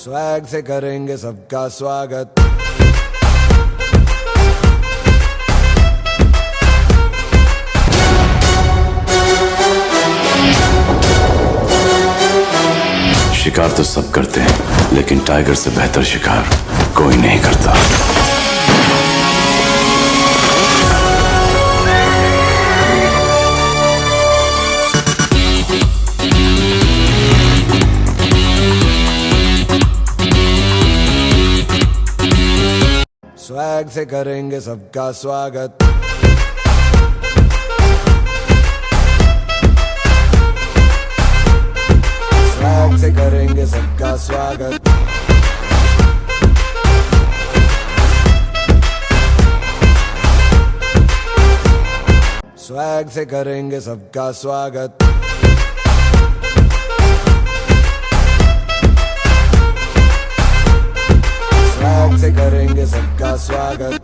Swag से करेंगे सबका स्वागत। शिकार तो सब करते हैं, लेकिन टाइगर से बेहतर शिकार कोई नहीं करता। स्वैग से करेंगे सबका स्वागत। स्वैग से करेंगे सबका स्वागत। स्वैग से करेंगे सबका स्वागत। स्वैग से करेंगे सबका स्वागत।